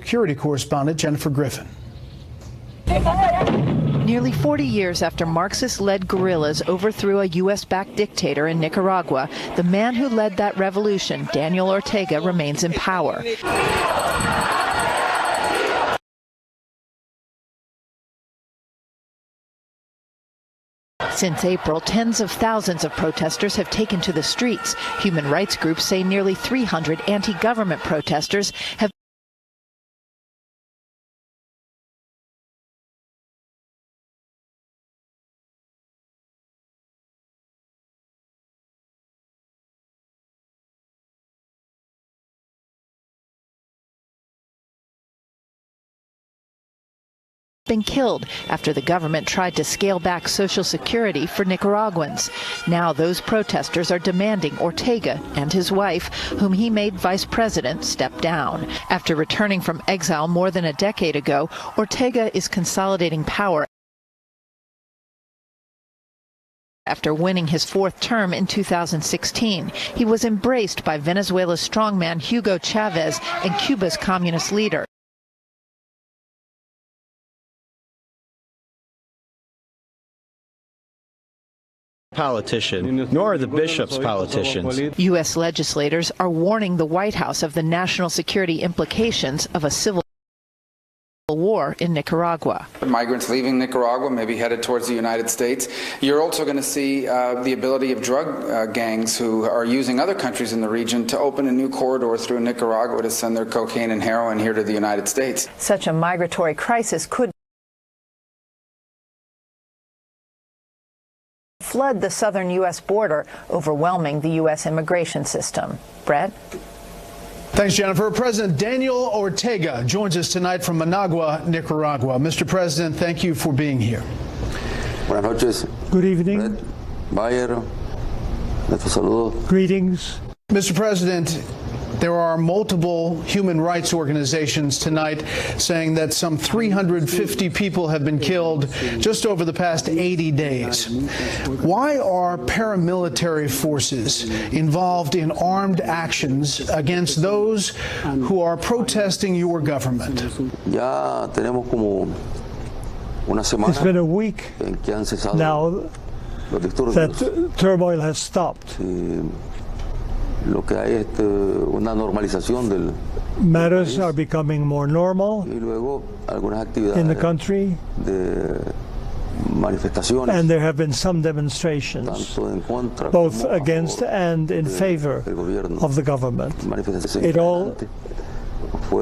security correspondent Jennifer Griffin. Nearly 40 years after Marxist-led guerrillas overthrew a U.S.-backed dictator in Nicaragua, the man who led that revolution, Daniel Ortega, remains in power. Since April, tens of thousands of protesters have taken to the streets. Human rights groups say nearly 300 anti-government protesters have been killed after the government tried to scale back Social Security for Nicaraguans. Now those protesters are demanding Ortega and his wife, whom he made vice president, step down. After returning from exile more than a decade ago, Ortega is consolidating power after winning his fourth term in 2016. He was embraced by Venezuela's strongman Hugo Chavez and Cuba's communist leader. Politician, nor are the bishops politicians. U.S. legislators are warning the White House of the national security implications of a civil war in Nicaragua. Migrants leaving Nicaragua may be headed towards the United States. You're also going to see the ability of drug gangs who are using other countries in the region to open a new corridor through Nicaragua to send their cocaine and heroin here to the United States. Such a migratory crisis could flood the southern U.S. border, overwhelming the U.S. immigration system. Brett? Thanks, Jennifer. President Daniel Ortega joins us tonight from Managua, Nicaragua. Mr. President, thank you for being here. Buenas noches. Good evening. Bayer, nuestro saludo. Greetings. Mr. President, there are multiple human rights organizations tonight saying that some 350 people have been killed just over the past 80 days. Why are paramilitary forces involved in armed actions against those who are protesting your government? Ya tenemos como una semana. It's been a week now that turmoil has stopped. Lo que hay es una normalización del matters are becoming more normal y luego algunas actividades in the country, de manifestaciones, and there have been some demonstrations tanto en contra both como against and in favor of the government. It all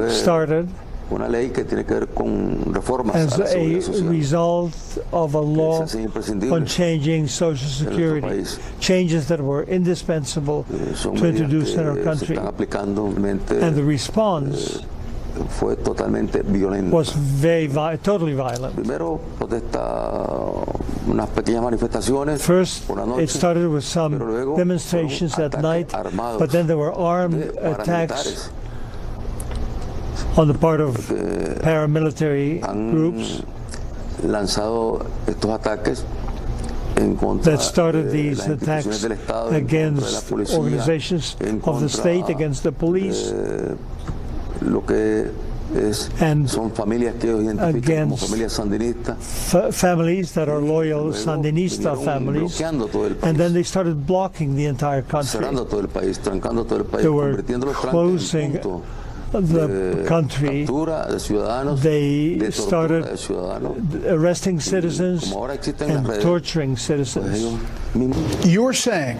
started una ley que tiene que ver con reformas as a la seguridad a social. Result of a law on changing Social Security, changes that were indispensable to introduce in our country, and the response fue totalmente violento. was totally violent. Primero unas pequeñas manifestaciones. First, por la noche, it started with some luego demonstrations at night, but then there were armed attacks on the part of paramilitary groups lanzado estos ataques en contra that started de these las instituciones attacks del Estado, against organizations of the state, against the police, lo que and son familias que ellos identifican como familias sandinistas, families that are loyal Sandinista families, and then they started blocking the entire country. cerrando todo el país, trancando todo el país, They were convirtiendo los tranques closing en punto the country. They started arresting citizens and torturing citizens. You're saying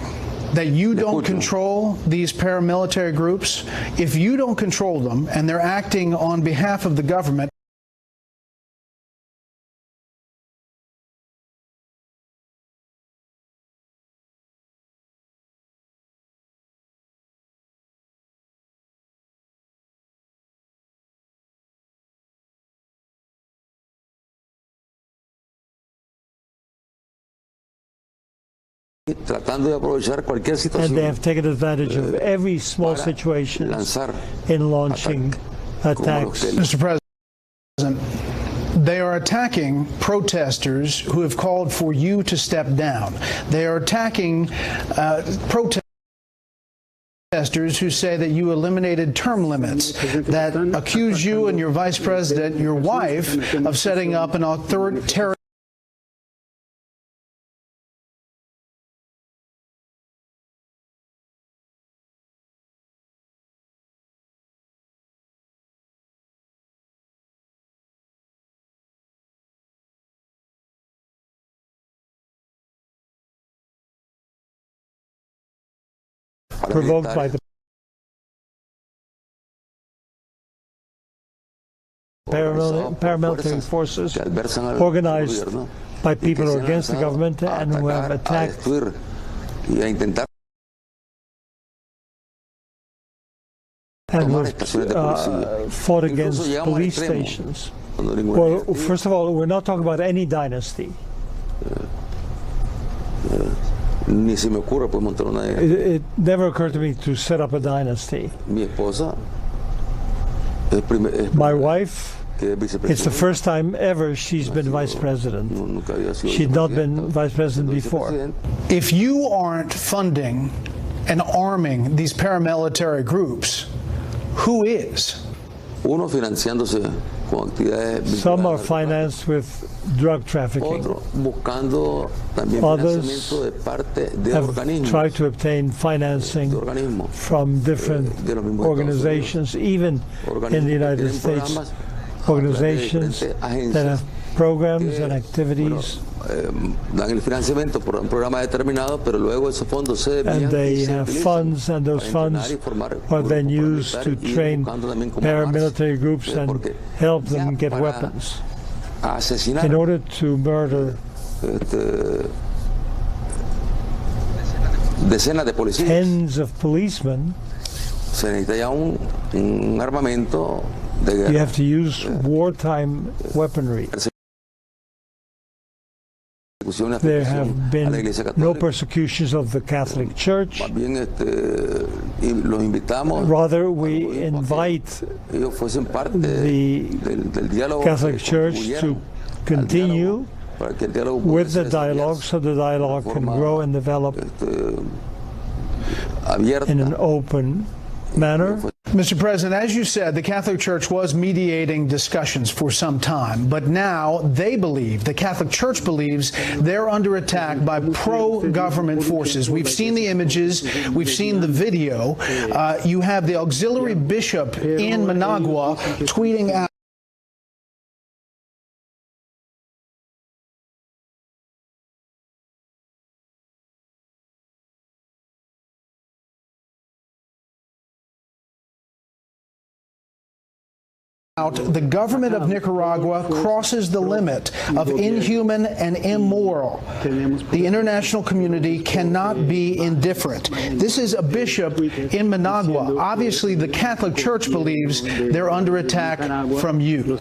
that you don't control these paramilitary groups? If you don't control them and they're acting on behalf of the government, tratando de aprovechar cualquier situación, and they have taken advantage of every small situation in launching attacks. Mr. President, they are attacking protesters who have called for you to step down. They are attacking protesters protesters who say that you eliminated term limits, that accuse you and your vice president, your wife, of setting up an authoritarian provoked by the paramilitary forces organized by people who are against the government and who have attacked and who have fought against police stations. Well, first of all, we're not talking about any dynasty. It never occurred to me to set up a dynasty. My wife, it's the first time ever she's been vice president. She'd not been vice president before. If you aren't funding and arming these paramilitary groups, who is? Some are financed with drug trafficking. Others have tried to obtain financing from different organizations, even in the United States, organizations that have programs and activities. And they have funds, and those funds are then used to train paramilitary groups and help them get weapons. In order to murder tens of policemen, you have to use wartime weaponry. There have been no persecutions of the Catholic Church. Rather, we invite the Catholic Church to continue with the dialogue so the dialogue can grow and develop in an open manner. Mr. President, as you said, the Catholic Church was mediating discussions for some time, but now they believe, the Catholic Church believes, they're under attack by pro-government forces. We've seen the images, we've seen the video. You have the auxiliary bishop in Managua tweeting out the government of Nicaragua crosses the limit of inhuman and immoral. The international community cannot be indifferent. This is a bishop in Managua. Obviously, the Catholic Church believes they're under attack from you.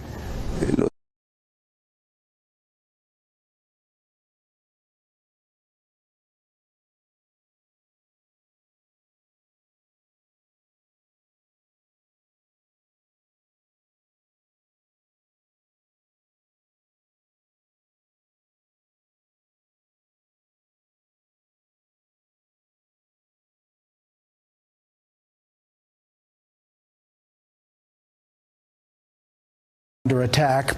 Under attack.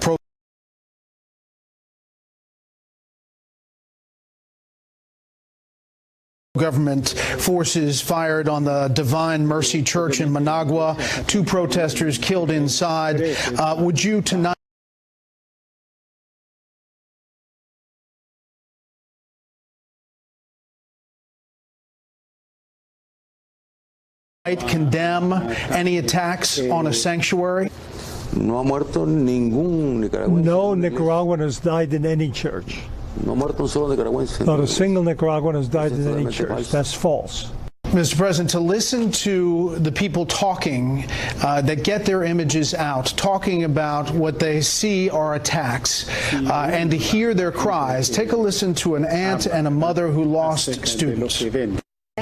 Government forces fired on the Divine Mercy Church in Managua. 2 protesters killed inside. Would you tonight condemn any attacks on a sanctuary? No Nicaraguan has died in any church. Not a single Nicaraguan has died in any church. That's false. Mr. President, to listen to the people talking that get their images out, talking about what they see are attacks, and to hear their cries, take a listen to an aunt and a mother who lost students.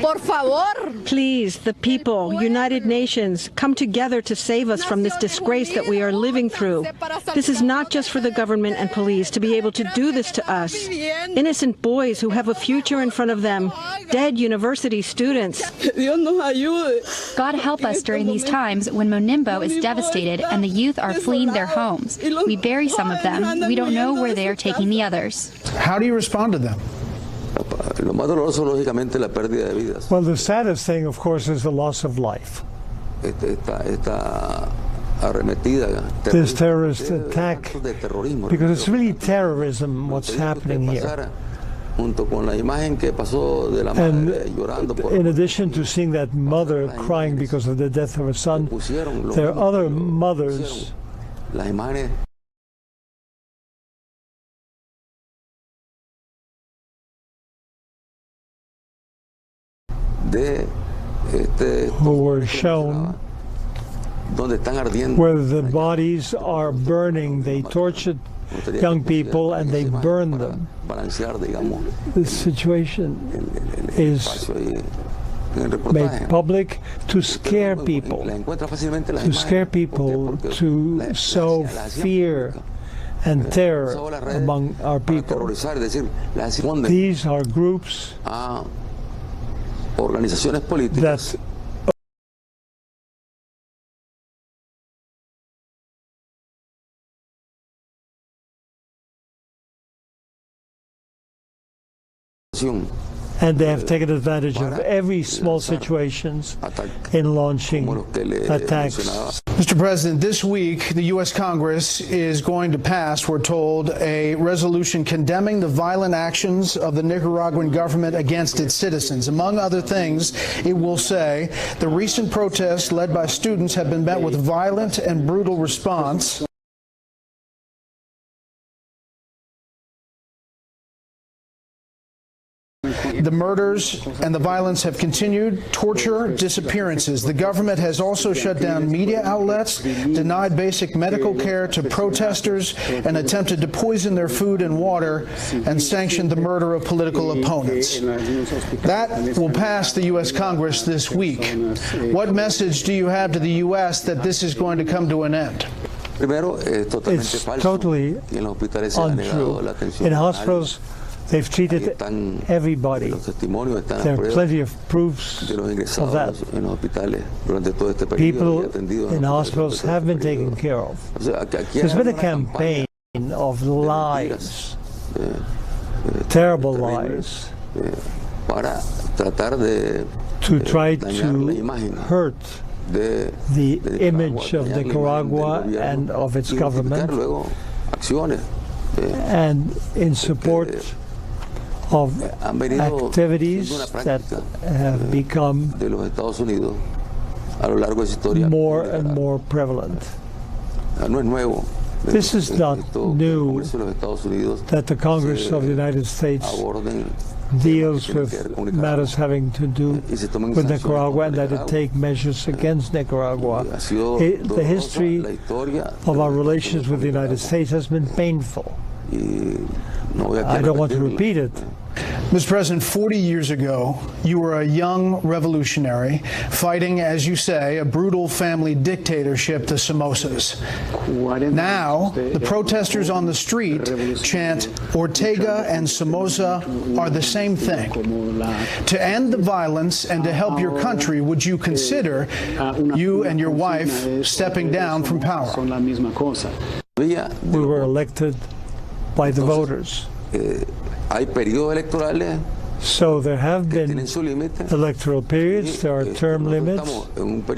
Por favor. Please, the people, United Nations, come together to save us from this disgrace that we are living through. This is not just for the government and police to be able to do this to us. Innocent boys who have a future in front of them, dead university students. God help us during these times when Monimbo is devastated and the youth are fleeing their homes. We bury some of them. We don't know where they are taking the others. How do you respond to them? Well, the saddest thing, of course, is the loss of life. This terrorist attack, because it's really terrorism what's happening here. And in addition to seeing that mother crying because of the death of her son, there are other mothers who were shown where the bodies are burning. They tortured young people and they burned them. This situation is made public to scare people, to sow fear and terror among our people. These are groups that and they have taken advantage of every small situations in launching attacks. Mr. President, this week the U.S. Congress is going to pass, we're told, a resolution condemning the violent actions of the Nicaraguan government against its citizens. Among other things, it will say the recent protests led by students have been met with violent and brutal response. The murders and the violence have continued, torture, disappearances. The government has also shut down media outlets, denied basic medical care to protesters, and attempted to poison their food and water, and sanctioned the murder of political opponents. That will pass the U.S. Congress this week. What message do you have to the U.S. that this is going to come to an end? It's totally untrue. In hospitals, they've treated everybody. There are plenty of proofs of that. People in hospitals have been taken care of. There's been a campaign of lies, terrible lies, to try to hurt the image of Nicaragua and of its government, and in support of activities that have become more and more prevalent. This is not new that the Congress of the United States deals with matters having to do with Nicaragua and that it take measures against Nicaragua. The history of our relations with the United States has been painful. I don't want to repeat it. Mr. President, 40 years ago, you were a young revolutionary fighting, as you say, a brutal family dictatorship, the Somozas. Now, the protesters on the street chant, Ortega and Somoza are the same thing. To end the violence and to help your country, would you consider, you and your wife, stepping down from power? We were elected by the voters. So there have been electoral periods, there are term limits, and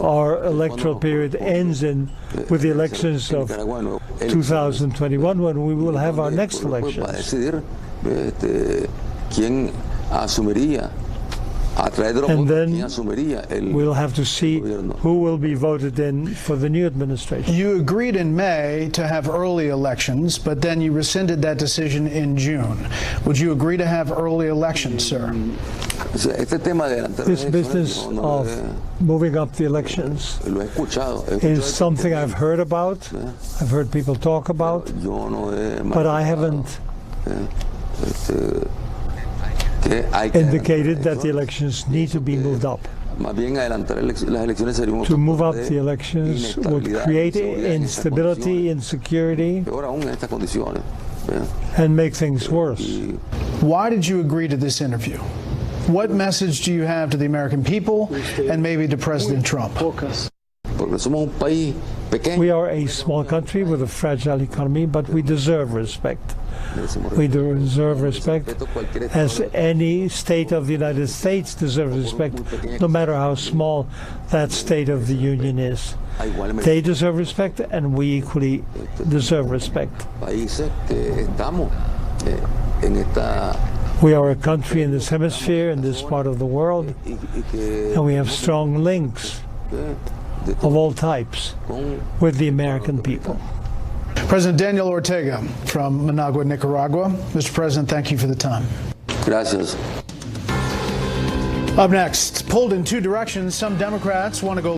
our electoral period ends with the elections of 2021, when we will have our next elections. And then we'll have to see who will be voted in for the new administration. You agreed in May to have early elections, but then you rescinded that decision in June. Would you agree to have early elections, sir? This business of moving up the elections is something I've heard about, I've heard people talk about, but I haven't indicated that the elections need to be moved up. To move up the elections would create instability, insecurity, and make things worse. Why did you agree to this interview? What message do you have to the American people and maybe to President Trump? We are a small country with a fragile economy, but we deserve respect. We deserve respect as any state of the United States deserves respect, no matter how small that state of the Union is. They deserve respect, and we equally deserve respect. We are a country in this hemisphere, in this part of the world, and we have strong links of all types with the American people. President Daniel Ortega from Managua, Nicaragua. Mr. President, thank you for the time. Gracias. Up next, pulled in two directions, some Democrats want to go